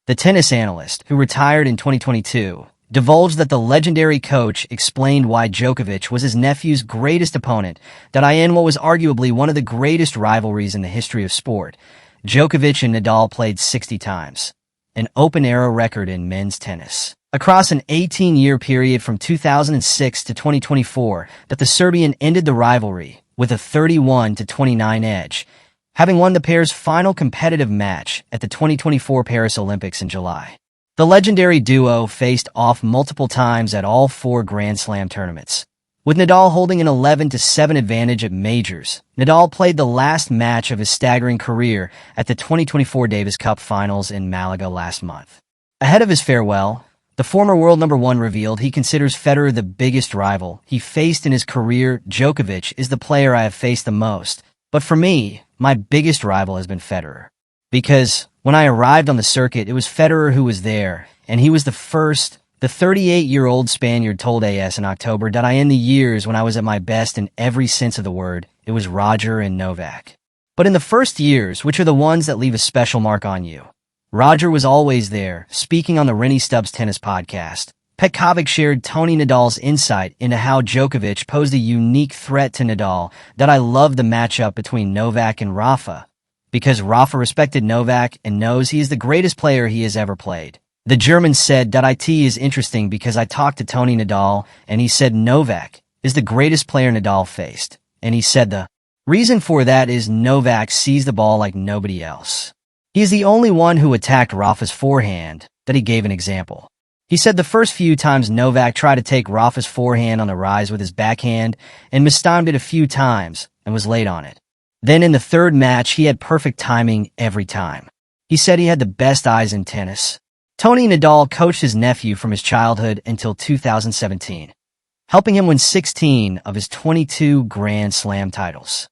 The tennis analyst, who retired in 2022, divulged that the legendary coach explained why Djokovic was his nephew's greatest opponent, that in what was arguably one of the greatest rivalries in the history of sport. Djokovic and Nadal played 60 times, an open-era record in men's tennis. Across an 18-year period from 2006 to 2024, that the Serbian ended the rivalry with a 31-29 edge, having won the pair's final competitive match at the 2024 Paris Olympics in July. The legendary duo faced off multiple times at all 4 Grand Slam tournaments. With Nadal holding an 11-7 advantage at majors, Nadal played the last match of his staggering career at the 2024 Davis Cup Finals in Malaga last month. Ahead of his farewell, the former world number 1 revealed he considers Federer the biggest rival he faced in his career. Djokovic is the player I have faced the most, but for me, my biggest rival has been Federer. Because when I arrived on the circuit, it was Federer who was there, and he was the first. The 38-year-old Spaniard told AS in October that in the years when I was at my best in every sense of the word, it was Roger and Novak. But in the first years, which are the ones that leave a special mark on you, Roger was always there. Speaking on the Rennie Stubbs Tennis Podcast, Petkovic shared Toni Nadal's insight into how Djokovic posed a unique threat to Nadal. That I loved the matchup between Novak and Rafa, because Rafa respected Novak and knows he is the greatest player he has ever played. The German said that it is interesting because I talked to Toni Nadal and he said Novak is the greatest player Nadal faced. And he said the reason for that is Novak sees the ball like nobody else. He is the only one who attacked Rafa's forehand. That he gave an example. He said the first few times Novak tried to take Rafa's forehand on the rise with his backhand and mistimed it a few times and was late on it. Then in the third match, he had perfect timing every time. He said he had the best eyes in tennis. Toni Nadal coached his nephew from his childhood until 2017, helping him win 16 of his 22 Grand Slam titles.